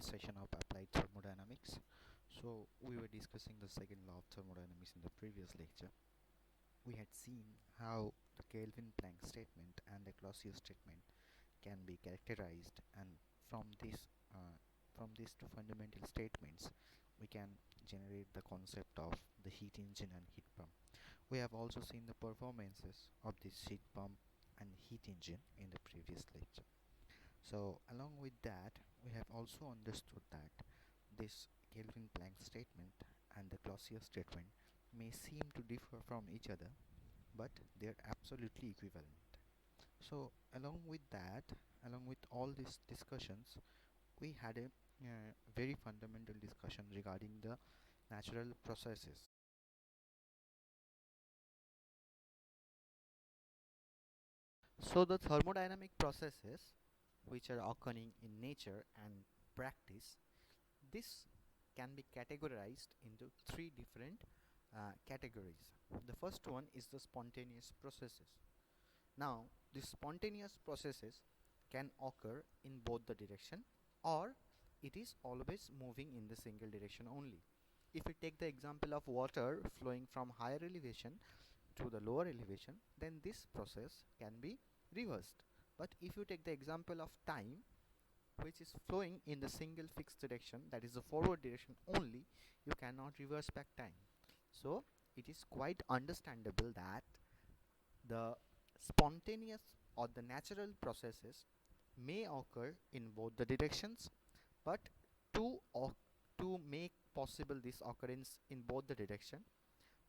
this session of applied thermodynamics. So we were discussing the second law of thermodynamics in the previous lecture. We had seen how the Kelvin-Planck statement and the Clausius statement can be characterized, and from these two fundamental statements, we can generate the concept of the heat engine and heat pump. We have also seen the performances of this heat pump and heat engine in the previous lecture. So along with that, we have also understood that this Kelvin-Planck statement and the Clausius statement may seem to differ from each other, but they are absolutely equivalent. So along with all these discussions, we had a very fundamental discussion regarding the natural processes. So the thermodynamic processes which are occurring in nature and practice, this can be categorized into three different categories. The first one is the spontaneous processes. Now, these spontaneous processes can occur in both the direction, or it is always moving in the single direction only. If we take the example of water flowing from higher elevation to the lower elevation, then this process can be reversed. But if you take the example of time, which is flowing in the single fixed direction, that is the forward direction only, you cannot reverse back time. So it is quite understandable that the spontaneous or the natural processes may occur in both the directions, but to to make possible this occurrence in both the direction,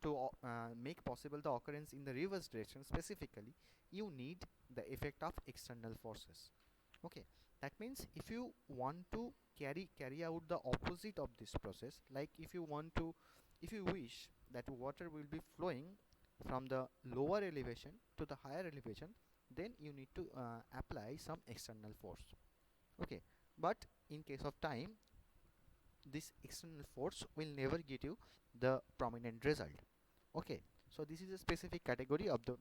to make possible the occurrence in the reverse direction specifically, you need the effect of external forces. Okay, that means if you want to carry out the opposite of this process, like if you wish that water will be flowing from the lower elevation to the higher elevation, then you need to apply some external force. Okay, but in case of time, this external force will never get you the prominent result. Okay, so this is a specific category of the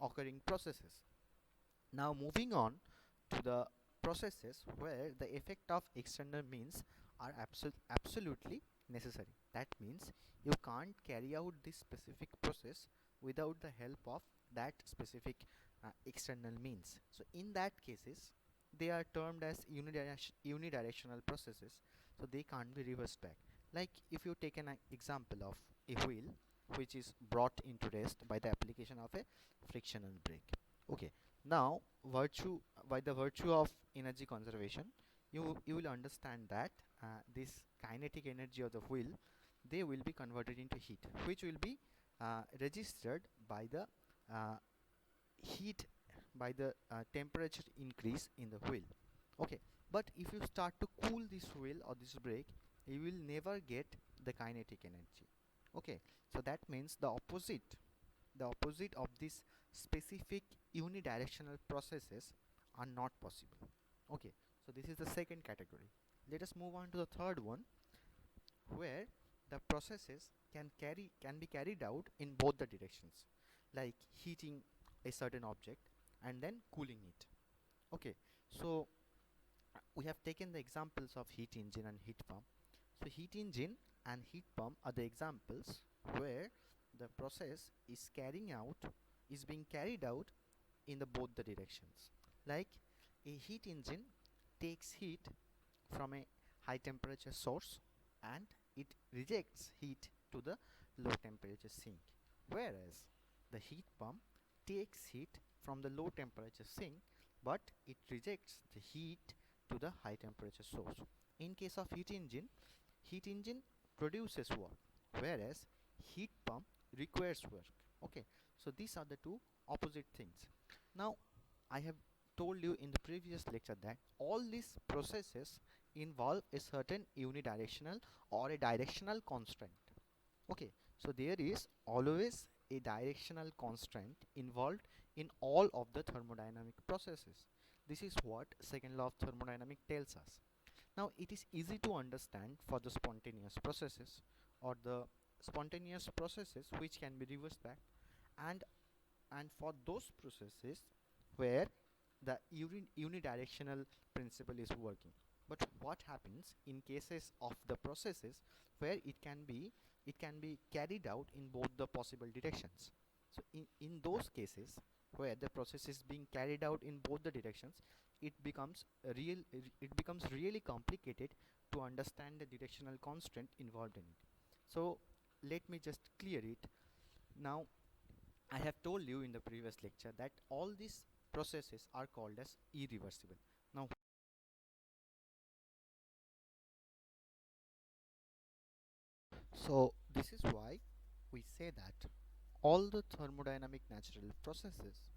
occurring processes. Now moving on to the processes where the effect of external means are absolutely necessary. That means you can't carry out this specific process without the help of that specific external means. So in that cases, they are termed as unidirectional processes, so they can't be reversed back. Like if you take an example of a wheel which is brought into rest by the application of a frictional brake. Okay, now by the virtue of energy conservation, you will understand that this kinetic energy of the wheel, they will be converted into heat, which will be registered by the uh, heat by the temperature increase in the wheel. Okay, but if you start to cool this wheel or this brake, you will never get the kinetic energy. Okay, so that means the opposite of these specific unidirectional processes are not possible. Okay, so this is the second category. Let us move on to the third one, where the processes can be carried out in both the directions, like heating a certain object and then cooling it. Okay, so we have taken the examples of heat engine and heat pump. So heat engine and heat pump are the examples where the process is being carried out in the both the directions. Like a heat engine takes heat from a high temperature source and it rejects heat to the low temperature sink, whereas the heat pump takes heat from the low temperature sink but it rejects the heat to the high temperature source. In case of heat engine produces work, whereas heat pump requires work. Okay, so these are the two opposite things. Now I have told you in the previous lecture that all these processes involve a certain unidirectional or a directional constraint. Okay, so there is always a directional constraint involved in all of the thermodynamic processes. This is what second law of thermodynamics tells us. Now it is easy to understand for the spontaneous processes, or the spontaneous processes which can be reversed back, and for those processes where the unidirectional principle is working. But what happens in cases of the processes where it can be carried out in both the possible directions? So in those cases where the process is being carried out in both the directions, it becomes really complicated to understand the directional constant involved in it. So let me just clear it. Now, I have told you in the previous lecture that all these processes are called as irreversible. Now, so this is why we say that all the thermodynamic natural processes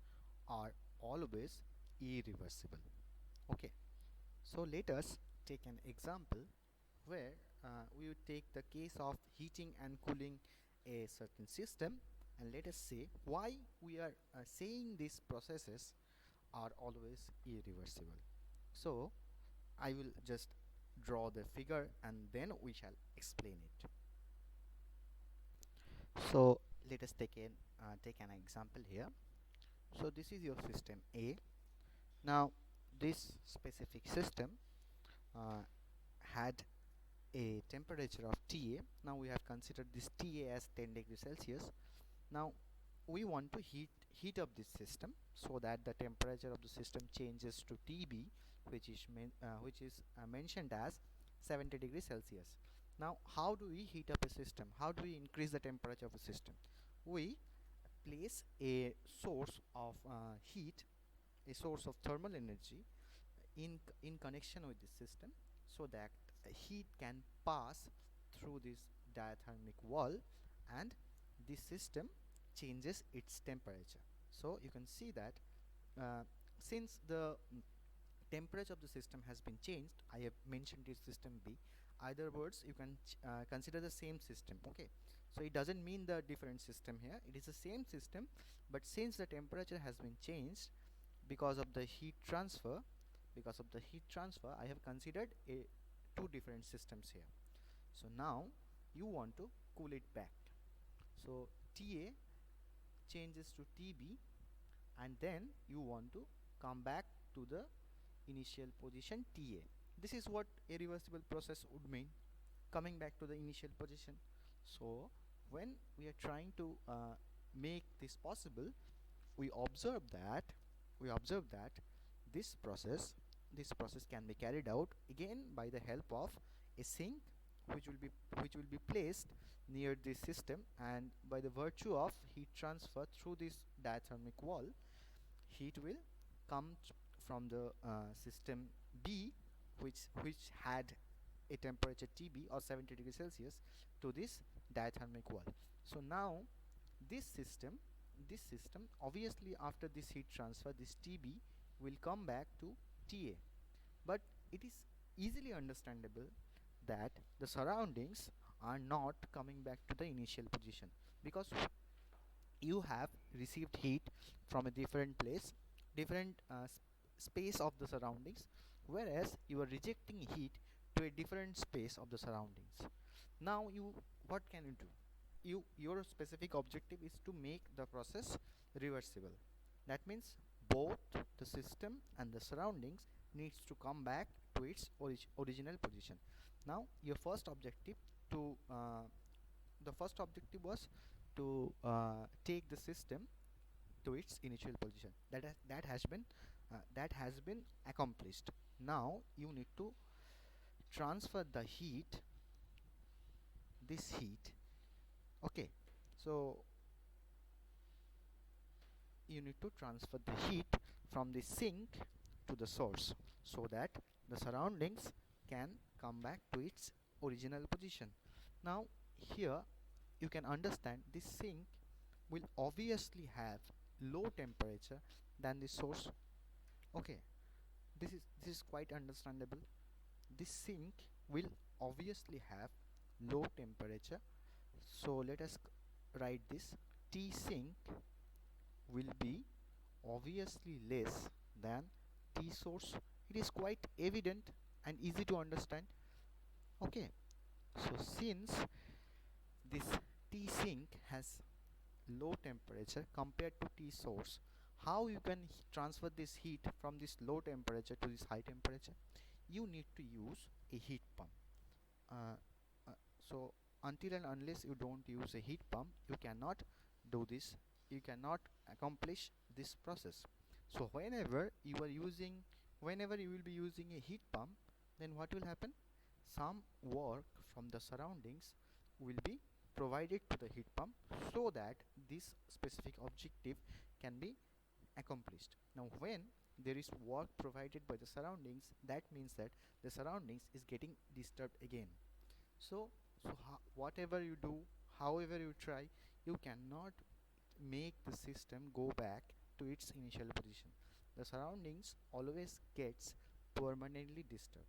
are always irreversible. Okay, so let us take an example where we would take the case of heating and cooling a certain system, and let us say why we are saying these processes are always irreversible. So I will just draw the figure and then we shall explain it. So let us take an example here. So this is your system A. Now this specific system uh, had a temperature of TA. Now we have considered this TA as 10 degrees Celsius. Now we want to heat up this system so that the temperature of the system changes to TB, which is mentioned as 70 degrees Celsius. Now how do we heat up a system? How do we increase the temperature of a system? We place a source of heat, a source of thermal energy in connection with the system, so that heat can pass through this diathermic wall and the system changes its temperature. So you can see that since the temperature of the system has been changed, I have mentioned this system B. Either words, you can consider the same system. Okay, so it doesn't mean the different system here, it is the same system, but since the temperature has been changed because of the heat transfer, I have considered two different systems here. So now you want to cool it back. So TA changes to TB, and then you want to come back to the initial position TA. This is what a reversible process would mean, coming back to the initial position. So when we are trying to make this possible, we observe that we observe that this process can be carried out again by the help of a sink, which will be placed near this system, and by the virtue of heat transfer through this diathermic wall, heat will come from the system B, which had a temperature TB or 70 degrees Celsius, to this diathermic wall. So now this system obviously, after this heat transfer, this TB will come back to TA. But it is easily understandable that the surroundings are not coming back to the initial position, because you have received heat from a different place, different space of the surroundings, whereas you are rejecting heat to a different space of the surroundings. Now what can you do? Your specific objective is to make the process reversible. That means both the system and the surroundings needs to come back to its original position. Now your first objective was to take the system to its initial position. That has been accomplished. Now you need to transfer the heat, this heat. Okay, so you need to transfer the heat from the sink to the source, so that the surroundings can come back to its original position. Now here you can understand this sink will obviously have low temperature than the source. Okay, this is quite understandable. This sink will obviously have low temperature, so let us write this: T sink will be obviously less than T source. It is quite evident and easy to understand. Okay, so since this T sink has low temperature compared to T source, how you can transfer this heat from this low temperature to this high temperature? you need to use a heat pump. uh, so until and unless you don't use a heat pump, you cannot do this, you cannot accomplish this process. So whenever you will be using a heat pump, then what will happen? Some work from the surroundings will be provided to the heat pump so that this specific objective can be accomplished. Now when there is work provided by the surroundings, that means that the surroundings is getting disturbed again. So whatever you do, however you try, you cannot make the system go back to its initial position. The surroundings always gets permanently disturbed.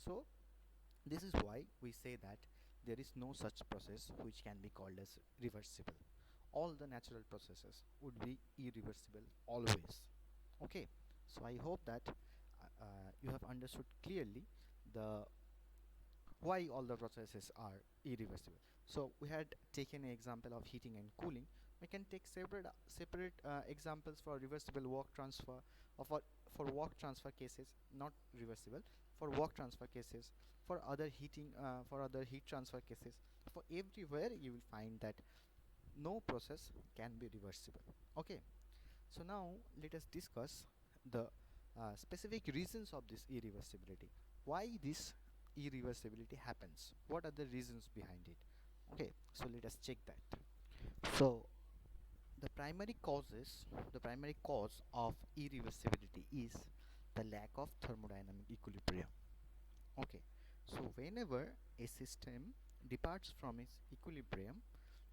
So this is why we say that there is no such process which can be called as reversible. All the natural processes would be irreversible always. Okay, so I hope that you have understood clearly the why all the processes are irreversible. So we had taken an example of heating and cooling. We can take separate examples for reversible work transfer, or for work transfer cases, not reversible, for work transfer cases, for other for other heat transfer cases. For everywhere you will find that no process can be reversible. Okay, so now let us discuss the specific reasons of this irreversibility. Why this irreversibility happens? What are the reasons behind it? Okay, so let us check that. So the primary cause of irreversibility is the lack of thermodynamic equilibrium. Okay, so whenever a system departs from its equilibrium,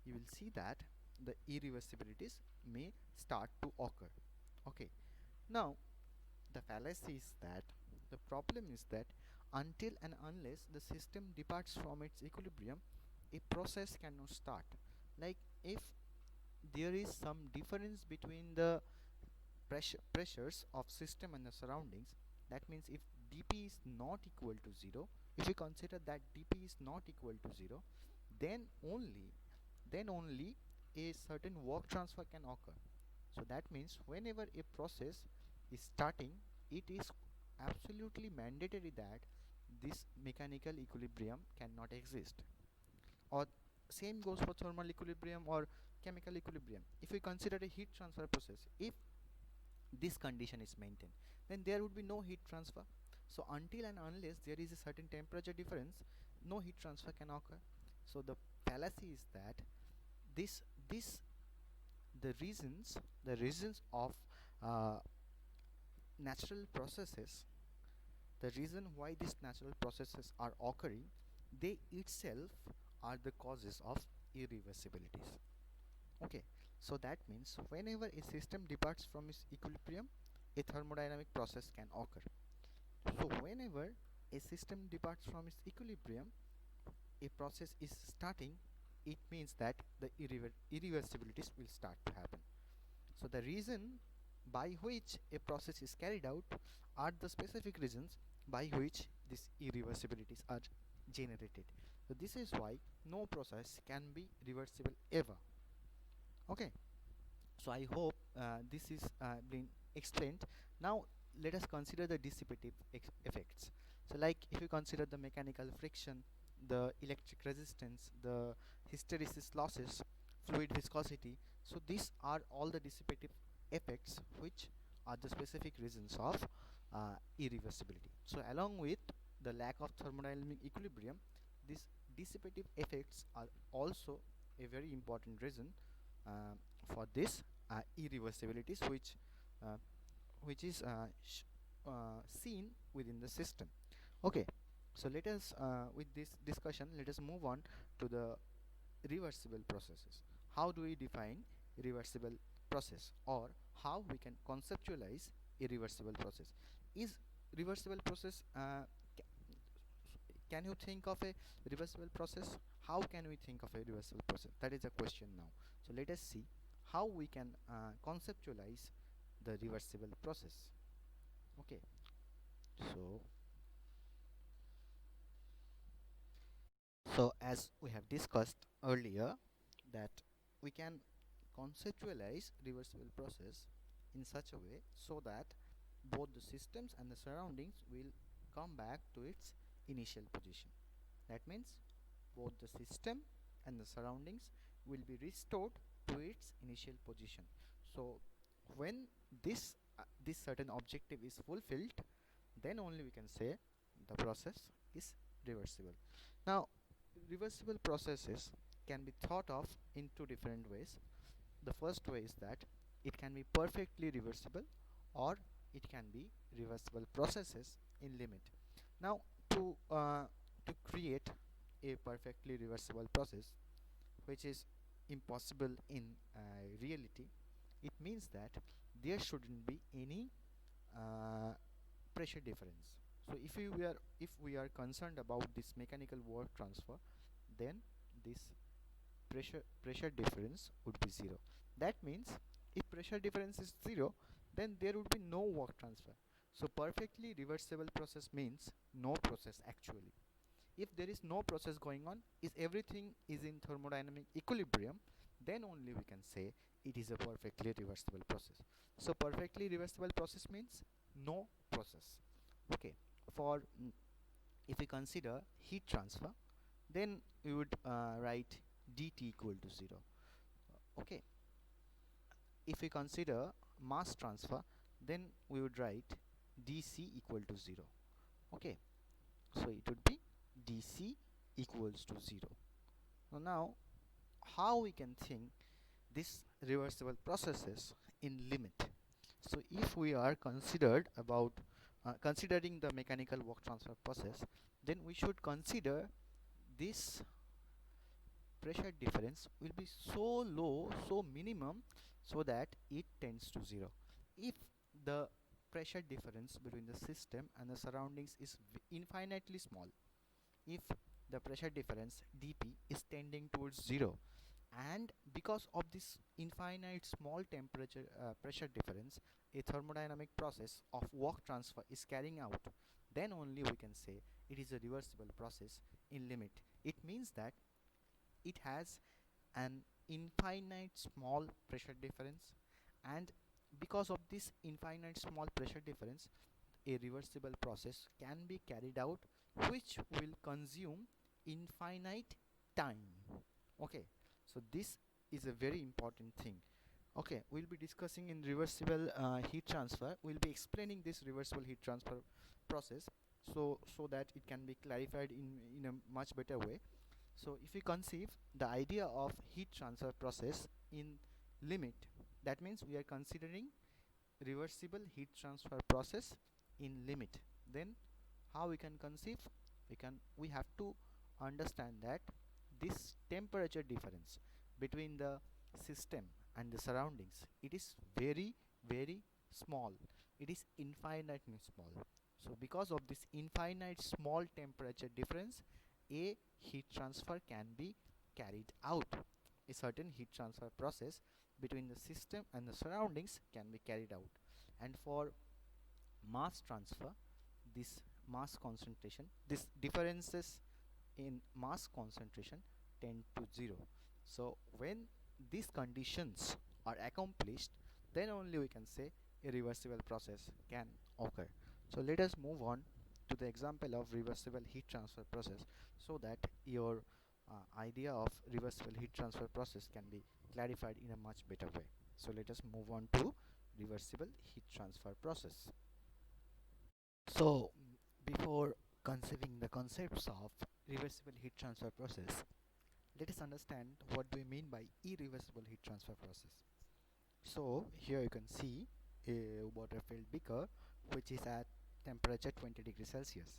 you will see that the irreversibilities may start to occur. Okay, now the fallacy is that the problem is that until and unless the system departs from its equilibrium, a process cannot start. Like if there is some difference between the pressures of system and the surroundings, that means if dp is not equal to 0, if we consider that dp is not equal to 0, then only then only a certain work transfer can occur. So that means whenever a process is starting, it is absolutely mandatory that this mechanical equilibrium cannot exist. Or same goes for thermal equilibrium or chemical equilibrium. If we consider a heat transfer process, if this condition is maintained, then there would be no heat transfer. So until and unless there is a certain temperature difference, no heat transfer can occur. So the fallacy is that this this the reasons of uh, natural processes, the reason why these natural processes are occurring, they itself are the causes of irreversibilities. Okay, so that means whenever a system departs from its equilibrium, a thermodynamic process can occur. So whenever a system departs from its equilibrium, a process is starting, it means that the irreversibilities will start to happen. So the reason by which a process is carried out are the specific reasons by which these irreversibilities are generated. So this is why no process can be reversible ever. Okay, so I hope this is been explained. Now let us consider the dissipative effects. So like if you consider the mechanical friction, the electric resistance, the hysteresis losses, fluid viscosity, so these are all the dissipative effects which are the specific reasons of irreversibility. So along with the lack of thermodynamic equilibrium, these dissipative effects are also a very important reason uh, for this irreversibilities uh, which is seen within the system. Okay, so let us with this discussion, let us move on to the reversible processes. How do we define reversible process, or how we can conceptualize a reversible process? Is reversible process can you think of a reversible process? How can we think of a reversible process? That is a question now. So let us see how we can conceptualize the reversible process. Okay, so as we have discussed earlier, that we can conceptualize reversible process in such a way so that both the systems and the surroundings will come back to its initial position. That means both the system and the surroundings will be restored to its initial position. So when this certain objective is fulfilled, then only we can say the process is reversible. Now, reversible processes can be thought of in two different ways. The first way is that it can be perfectly reversible, or it can be reversible processes in limit. Now, to create a perfectly reversible process, which is impossible in reality, it means that there shouldn't be any uh, pressure difference. So if we are concerned about this mechanical work transfer, then this pressure difference would be zero. That means if pressure difference is zero, then there would be no work transfer. So perfectly reversible process means no process actually. If there is no process going on, is everything is in thermodynamic equilibrium, then only we can say it is a perfectly reversible process. So perfectly reversible process means no process. Okay. For if we consider heat transfer, then we would write dt equal to 0. Okay. If we consider mass transfer, then we would write dc equal to 0. Okay. So it would be dc equals to 0. So now how we can think this reversible processes in limit. So if we are considering the mechanical work transfer process, then we should consider this pressure difference will be so low, so minimum, so that it tends to 0. If the pressure difference between the system and the surroundings is infinitely small, if the pressure difference dp is tending towards 0, and because of this infinite small temperature pressure difference, a thermodynamic process of work transfer is carrying out, then only we can say it is a reversible process in limit. It means that it has an infinite small pressure difference, and because of this infinite small pressure difference, a reversible process can be carried out which will consume infinite time. Okay, so this is a very important thing. Okay, we'll be discussing in reversible heat transfer. We'll be explaining this reversible heat transfer process, so that it can be clarified in a much better way. So if we conceive the idea of heat transfer process in limit, that means we are considering reversible heat transfer process in limit. Then how we can conceive? We have to understand that this temperature difference between the system and the surroundings, it is very very small. It is infinitely small. So because of this infinite small temperature difference, a heat transfer can be carried out. A certain heat transfer process between the system and the surroundings can be carried out. And for mass transfer, this mass concentration, this differences in mass concentration tend to 0. So when these conditions are accomplished, then only we can say a reversible process can occur. So let us move on to the example of reversible heat transfer process, so that your idea of reversible heat transfer process can be clarified in a much better way. So let us move on to reversible heat transfer process. So before conceiving the concepts of reversible heat transfer process, let us understand what do we mean by irreversible heat transfer process. So here you can see a water filled beaker which is at temperature 20 degrees Celsius.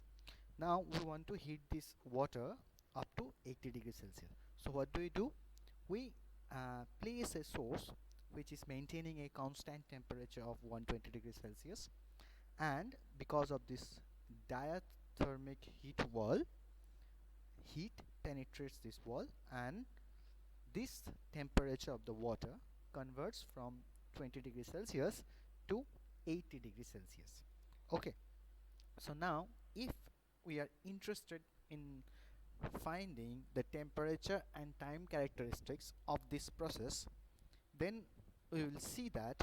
Now we want to heat this water up to 80 degrees Celsius. So what do? We place a source which is maintaining a constant temperature of 120 degrees Celsius, and because of this diathermic heat wall, heat penetrates this wall, and this temperature of the water converts from 20 degrees Celsius to 80 degrees Celsius. Okay, so now if we are interested in finding the temperature and time characteristics of this process, then we will see that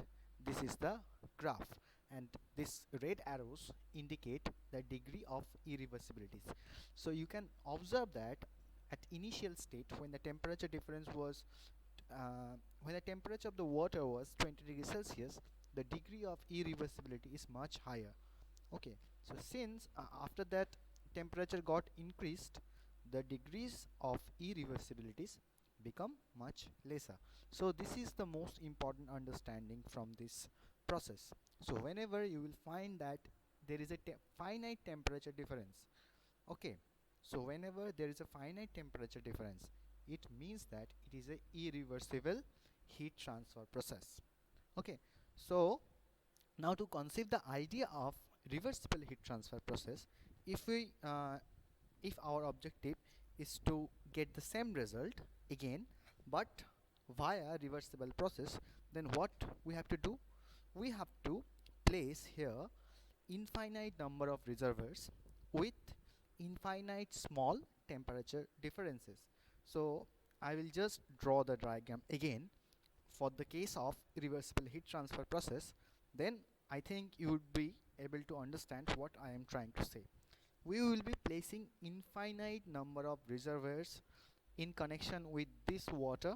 this is the graph. and this red arrows indicate the degree of irreversibilities. So you can observe that at initial state, when the temperature difference was when the temperature of the water was 20 degrees Celsius, the degree of irreversibility is much higher. Okay, so since after that temperature got increased, the degrees of irreversibilities become much lesser. So this is the most important understanding from this process. So whenever you will find that there is a finite temperature difference, okay, so whenever there is a finite temperature difference, it means that it is a irreversible heat transfer process. Okay, so now to conceive the idea of reversible heat transfer process, if we if our objective is to get the same result again but via reversible process, then what we have to do? We have to place here infinite number of reservoirs with infinite small temperature differences. So I will just draw the diagram again for the case of reversible heat transfer process. Then I think you would be able to understand what I am trying to say. We will be placing infinite number of reservoirs in connection with this water,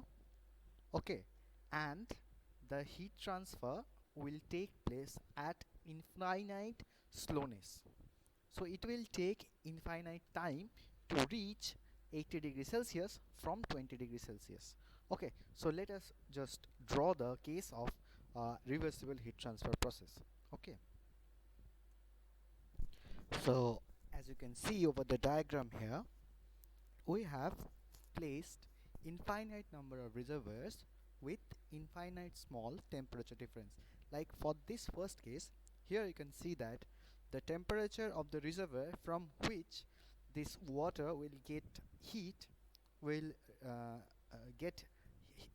okay, and the heat transfer will take place at infinite slowness. So it will take infinite time to reach 80 degrees Celsius from 20 degrees Celsius. Okay, so let us just draw the case of reversible heat transfer process. Okay, so as you can see over the diagram here, we have placed infinite number of reservoirs with infinite small temperature difference. Like for this first case, here you can see that the temperature of the reservoir from which this water will get heat, will get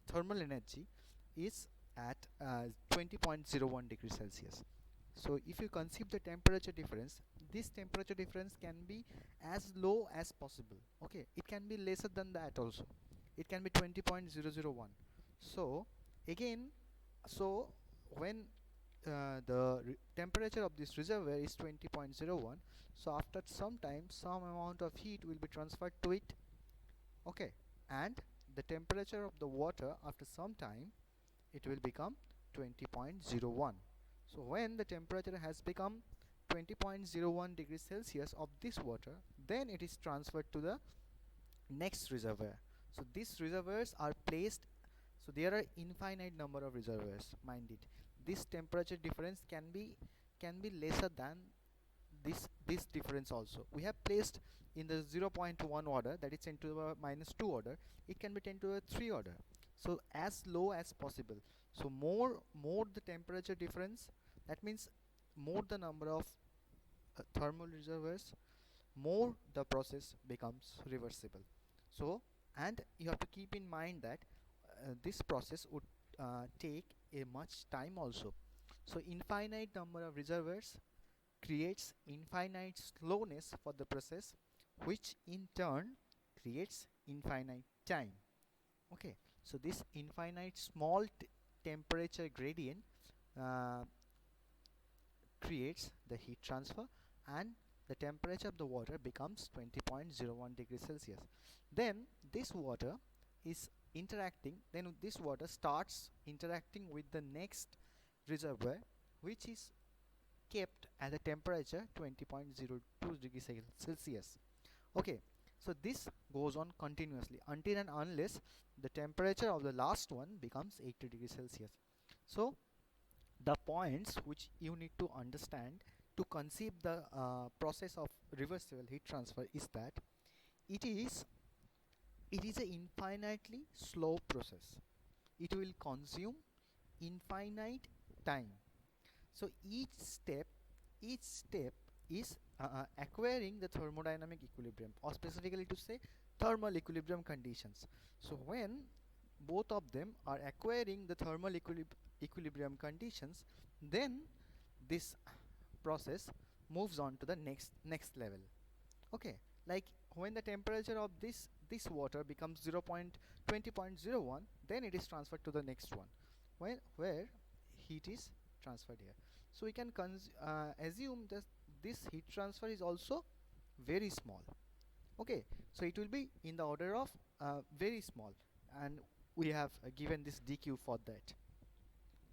thermal energy, is at 20.01 degrees Celsius. So if you conceive the temperature difference, this temperature difference can be as low as possible. Okay, it can be lesser than that also. It can be 20.001. So again, so when the temperature of this reservoir is 20.01, so after some time some amount of heat will be transferred to it. Okay, and the temperature of the water after some time, it will become 20.01. So when the temperature has become 20.01 degrees Celsius of this water, then it is transferred to the next reservoir. So these reservoirs are placed, so there are infinite number of reservoirs, mind it. This temperature difference can be lesser than this difference also. We have placed in the 0.1 order, that is 10 to the minus 2 order. It can be 10 to the 3 order. So as low as possible. So more the temperature difference, that means more the number of thermal reservoirs, more the process becomes reversible. So, and you have to keep in mind that this process would take a much time also. So infinite number of reservoirs creates infinite slowness for the process, which in turn creates infinite time. Okay, so this infinite small temperature gradient uh, creates the heat transfer, and the temperature of the water becomes 20.01 degrees Celsius. Then this water is interacting, then this water starts interacting with the next reservoir, which is kept at the temperature 20.02 degrees Celsius. Okay, so this goes on continuously until and unless the temperature of the last one becomes 80 degrees Celsius. So the points which you need to understand to conceive the process of reversible heat transfer is that it is it is a infinitely slow process. It will consume infinite time. So each step is acquiring the thermodynamic equilibrium, or specifically to say thermal equilibrium conditions. So when both of them are acquiring the thermal equilibrium conditions, then this process moves on to the next level. Okay, like when the temperature of this water becomes 0.20.01, then it is transferred to the next one, where heat is transferred here. So we can assume that this heat transfer is also very small. Okay, so it will be in the order of very small, and we have given this dq for that.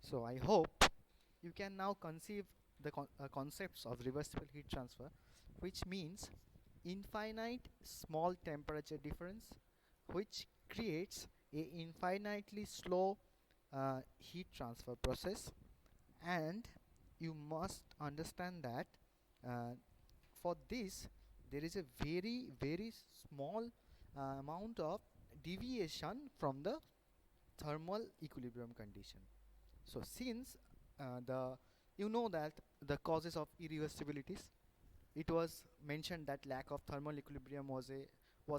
So I hope you can now conceive the concepts of reversible heat transfer, which means infinite small temperature difference which creates a infinitely slow heat transfer process. And you must understand that uh, for this there is a very small amount of deviation from the thermal equilibrium condition. So since the you know that the causes of irreversibilities, it was mentioned that lack of thermal equilibrium was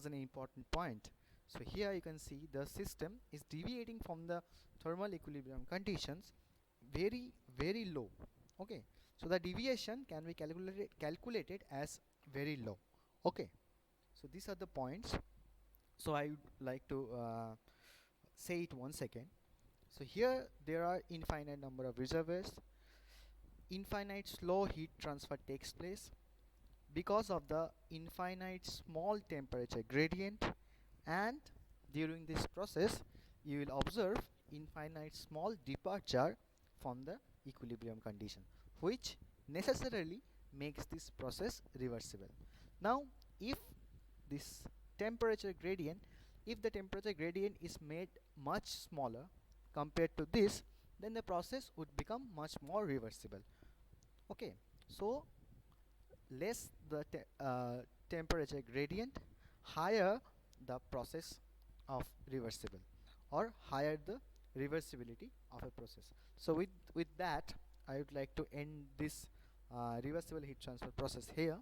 an important point. So here you can see the system is deviating from the thermal equilibrium conditions very low. Okay, so the deviation can be calculated as very low. Okay, so these are the points. So I would like to say it once again. So here there are infinite number of reservoirs. Infinite slow heat transfer takes place because of the infinite small temperature gradient, and during this process you will observe infinite small departure from the equilibrium condition, which necessarily makes this process reversible. Now if this temperature gradient if the temperature gradient is made much smaller compared to this, then the process would become much more reversible. Okay, so less the temperature gradient, higher the process of reversible, or higher the reversibility of a process. So with that I would like to end this reversible heat transfer process here.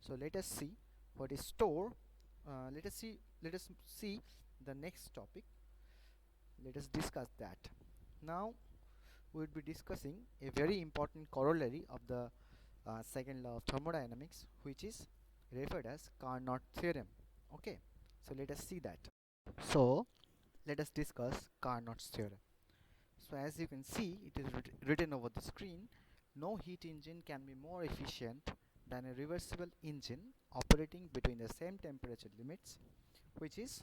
So let us see what is store. Let us see the next topic. Let us discuss that. Now we will be discussing a very important corollary of the second law of thermodynamics, which is referred as Carnot Theorem. Okay, so let us see that. So let us discuss Carnot's theorem. So as you can see, it is written over the screen. No heat engine can be more efficient than a reversible engine operating between the same temperature limits, which is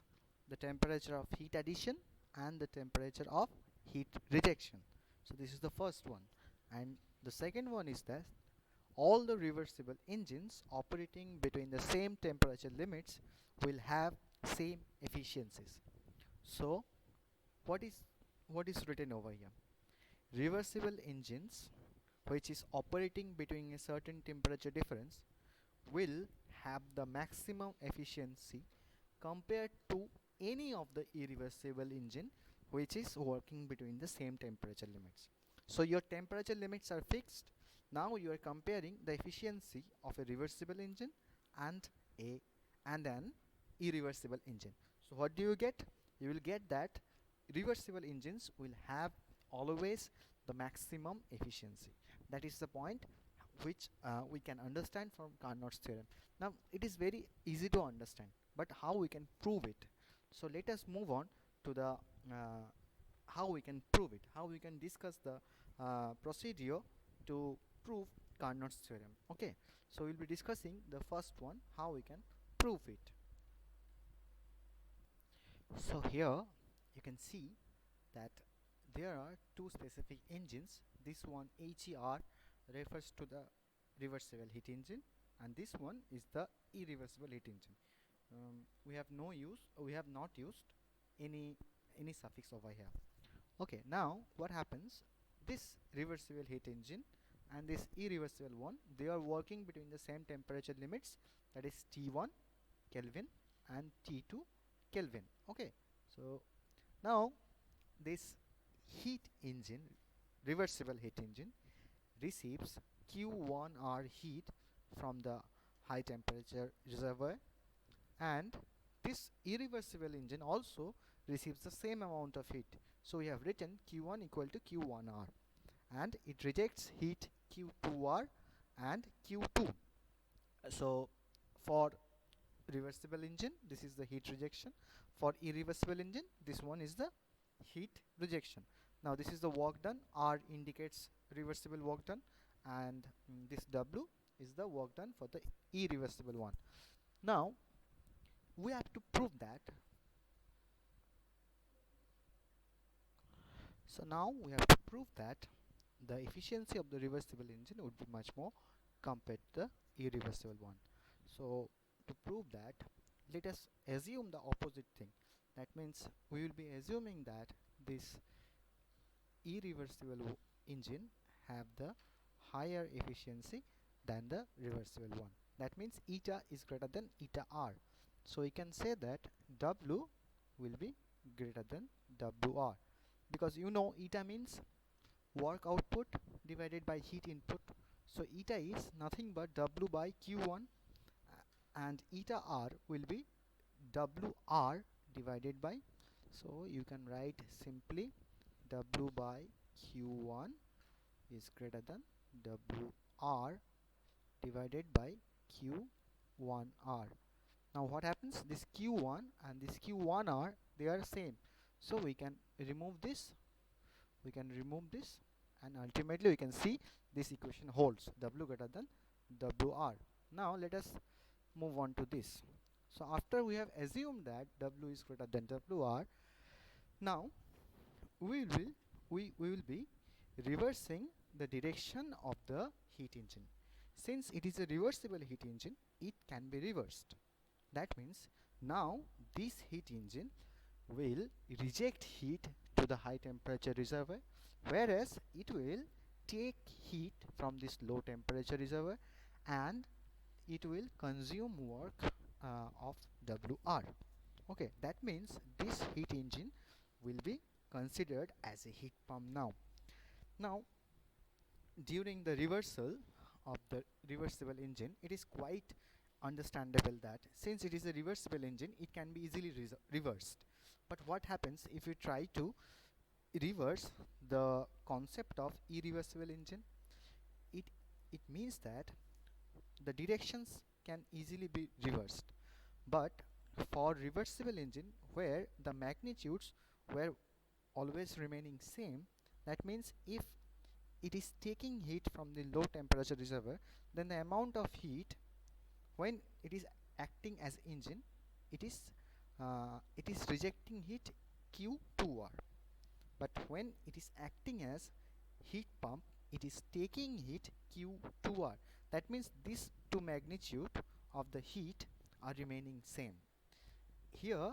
the temperature of heat addition and the temperature of heat rejection. So this is the first one, and the second one is that all the reversible engines operating between the same temperature limits will have same efficiencies. So what is written over here? Reversible engines which is operating between a certain temperature difference will have the maximum efficiency compared to any of the irreversible engine which is working between the same temperature limits. So your temperature limits are fixed. Now you are comparing the efficiency of a reversible engine and an irreversible engine. So what do you get? You will get that reversible engines will have always the maximum efficiency. That is the point which we can understand from Carnot's theorem. Now it is very easy to understand, but how we can prove it? So let us move on to the how we can prove it, how we can discuss the procedure to prove Carnot's theorem. Okay, so we'll be discussing the first one, how we can prove it. So here you can see that there are two specific engines. This one HER refers to the reversible heat engine, and this one is the irreversible heat engine. We have not used any suffix over here. Okay, now what happens? This reversible heat engine and this irreversible one, they are working between the same temperature limits, that is T1 Kelvin and T2 Kelvin. Okay, so now this heat engine, reversible heat engine, receives Q1R heat from the high temperature reservoir, and this irreversible engine also receives the same amount of heat. So we have written Q1 equal to Q1R, and it rejects heat Q2R and Q2. So for reversible engine, this is the heat rejection. For irreversible engine, this one is the heat rejection. Now this is the work done. R indicates reversible work done, and this W is the work done for the irreversible one. Now we have to prove that. So now we have to prove that the efficiency of the reversible engine would be much more compared to the irreversible one. So to prove that, let us assume the opposite thing. That means we will be assuming that this irreversible engine have the higher efficiency than the reversible one. That means eta is greater than eta R. So we can say that W will be greater than WR, because you know eta means work output divided by heat input. So eta is nothing but W by Q1, and eta R will be WR divided by, so you can write simply W by Q1 is greater than WR divided by Q1R. Now what happens, this Q1 and this Q1R, they are same, so we can remove this, and ultimately we can see this equation holds, W greater than WR. Now let us move on to this. So after we have assumed that W is greater than WR, now we will be reversing the direction of the heat engine. Since it is a reversible heat engine, it can be reversed. That means now this heat engine will reject heat to the high temperature reservoir, whereas it will take heat from this low temperature reservoir, and it will consume work of WR. Okay, that means this heat engine will be considered as a heat pump now. Now during the reversal of the reversible engine, it is quite understandable that since it is a reversible engine, it can be easily reversed. But what happens if you try to reverse the concept of irreversible engine? It means that the directions can easily be reversed, but for reversible engine where the magnitudes were always remaining same, that means if it is taking heat from the low temperature reservoir, then the amount of heat when it is acting as engine, it is rejecting heat Q2R. But when it is acting as heat pump, it is taking heat Q2R. That means these two magnitude of the heat are remaining same. Here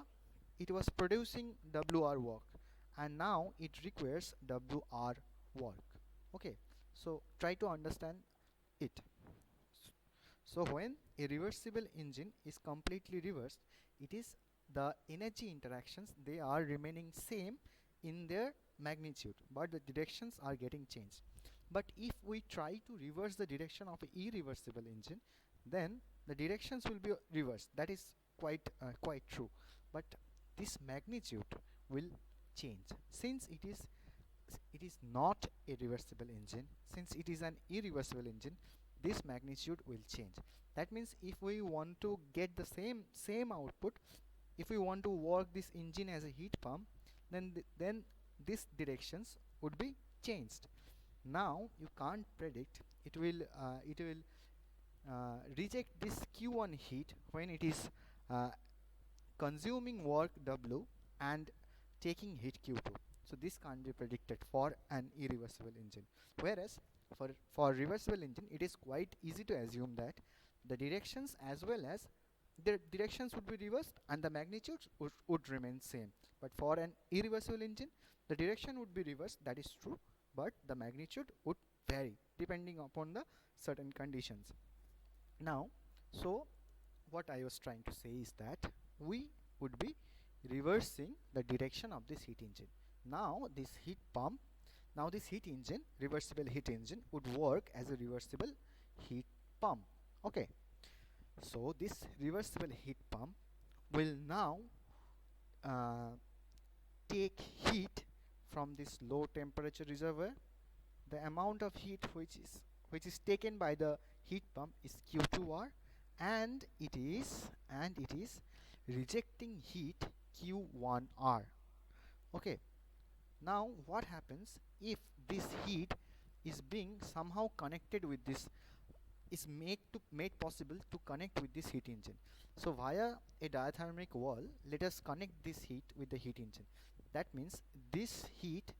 it was producing WR work, and now it requires WR work. Okay, so try to understand it. So when a reversible engine is completely reversed, it is the energy interactions, they are remaining same in their magnitude, but the directions are getting changed. But if we try to reverse the direction of an irreversible engine, then the directions will be reversed. That is quite true, but this magnitude will change. Since it is not a reversible engine, since it is an irreversible engine, this magnitude will change. That means if we want to get the same output, if we want to work this engine as a heat pump, then these directions would be changed. Now you can't predict, it will reject this Q1 heat when it is consuming work W and taking heat Q2. So this can't be predicted for an irreversible engine, whereas for reversible engine, it is quite easy to assume that the directions as well as the directions would be reversed and the magnitudes would remain same. But for an irreversible engine, the direction would be reversed, that is true, but the magnitude would vary depending upon the certain conditions. Now, so what I was trying to say is that we would be reversing the direction of this heat engine. Now this heat pump, now this heat engine, reversible heat engine, would work as a reversible heat pump. Okay, so this reversible heat pump will now take heat from this low temperature reservoir. The amount of heat which is taken by the heat pump is Q2R, and it is rejecting heat Q1R. Okay, now what happens if this heat is being somehow connected with this, is made possible to connect with this heat engine. So via a diathermic wall, let us connect this heat with the heat engine. That means this heat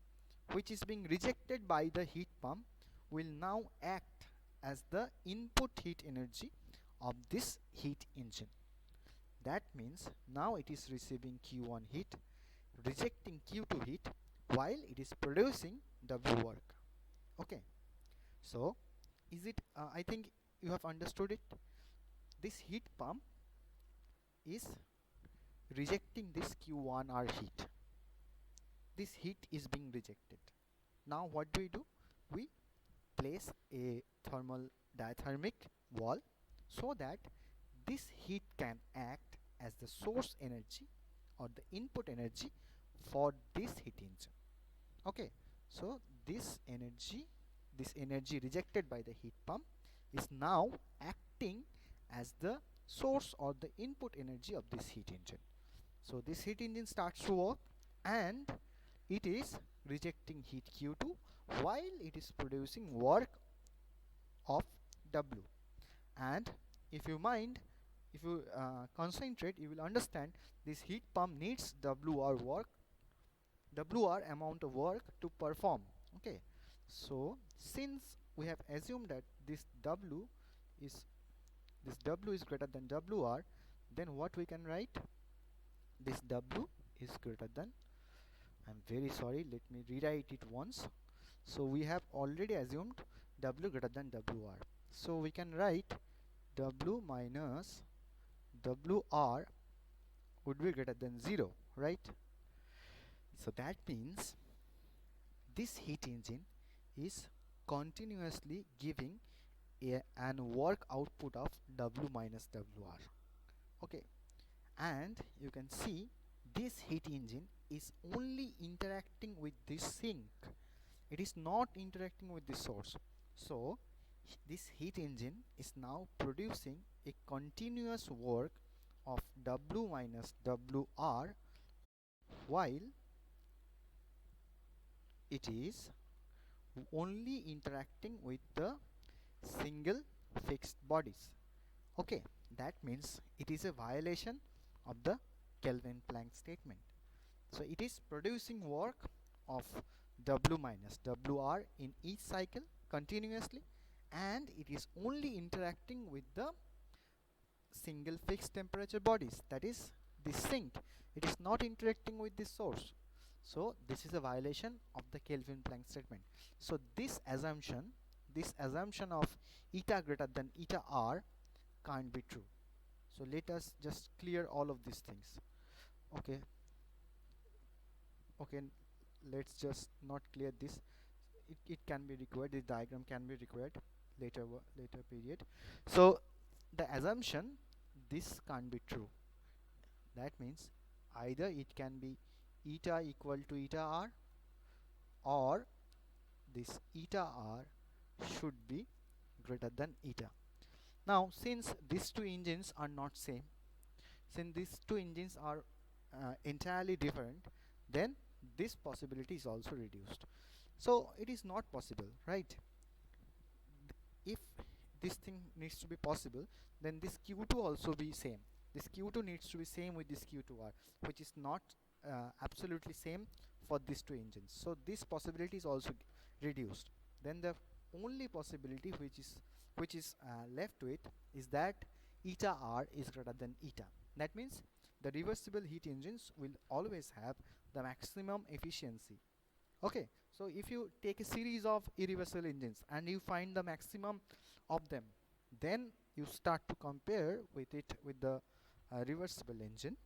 which is being rejected by the heat pump will now act as the input heat energy of this heat engine. That means now it is receiving Q1 heat, rejecting Q2 heat, while it is producing W work. Okay, so is it I think you have understood it. This heat pump is rejecting this Q1R heat. This heat is being rejected. Now what do? We place a thermal diathermic wall so that this heat can act as the source energy or the input energy for this heat engine. Okay, so this energy rejected by the heat pump is now acting as the source or the input energy of this heat engine. So this heat engine starts to work and it is rejecting heat Q2 while it is producing work of W. And if you concentrate, you will understand this heat pump needs WR amount of work to perform. Okay, so since we have assumed that is this W is greater than WR, then what we can write? This W is greater than, I'm very sorry, let me rewrite it once. So we have already assumed W greater than WR. So we can write W minus WR would be greater than 0, right? So that means this heat engine is continuously giving an work output of W minus WR. Okay, and you can see this heat engine is only interacting with this sink. It is not interacting with the source. So this heat engine is now producing a continuous work of W minus WR while it is only interacting with the single fixed bodies. Okay, that means it is a violation of the Kelvin Planck statement. So it is producing work of W minus WR in each cycle continuously, and it is only interacting with the single fixed temperature bodies, that is the sink. It is not interacting with the source. So this is a violation of the Kelvin Planck statement. So this assumption of eta greater than eta R can't be true. So let us just clear all of these things. Okay, let's just not clear this. It can be required, this diagram can be required later period. So the assumption, this can't be true. That means either it can be eta equal to eta R, or this eta R should be greater than eta. Now since these two engines are not same, since these two engines are entirely different, then this possibility is also reduced. So it is not possible, right? If this thing needs to be possible, then this Q2 also be same. This Q2 needs to be same with this Q2R, which is not absolutely same for these two engines. So this possibility is also reduced. Then the only possibility which is left with is that eta R is greater than eta. That means the reversible heat engines will always have the maximum efficiency. Okay, so if you take a series of irreversible engines and you find the maximum of them, then you start to compare with it with the reversible engine,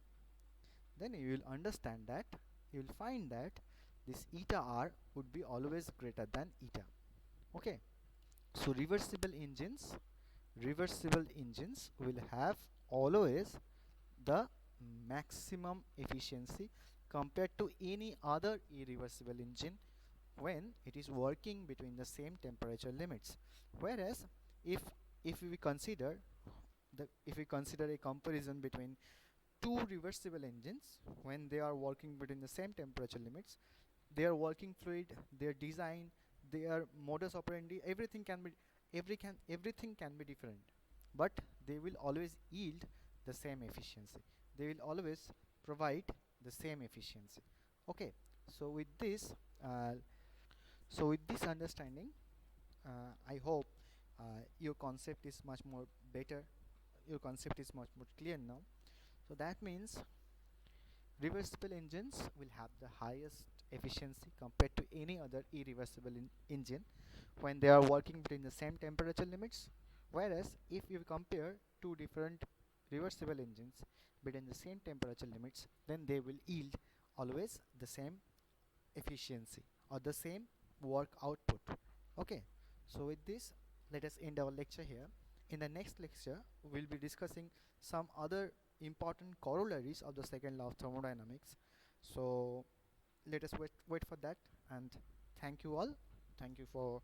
then you will understand that, you will find that this eta R would be always greater than eta. Okay, so reversible engines will have always the maximum efficiency compared to any other irreversible engine when it is working between the same temperature limits. Whereas if we consider a comparison between two reversible engines when they are working between the same temperature limits, their working fluid, their design, their modus operandi, everything can be different, but they will always yield the same efficiency. They will always provide the same efficiency. Okay, so with this uh, understanding, I hope your concept is much more better, your concept is much more clear now. So that means reversible engines will have the highest efficiency compared to any other irreversible engine when they are working within the same temperature limits. Whereas if you compare two different reversible engines within the same temperature limits, then they will yield always the same efficiency or the same work output. Okay, so with this, let us end our lecture here. In the next lecture, we'll be discussing some other important corollaries of the second law of thermodynamics. So let us wait for that, and thank you all. Thank you for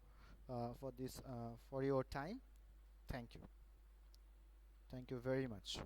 this for your time. Thank you. Thank you very much.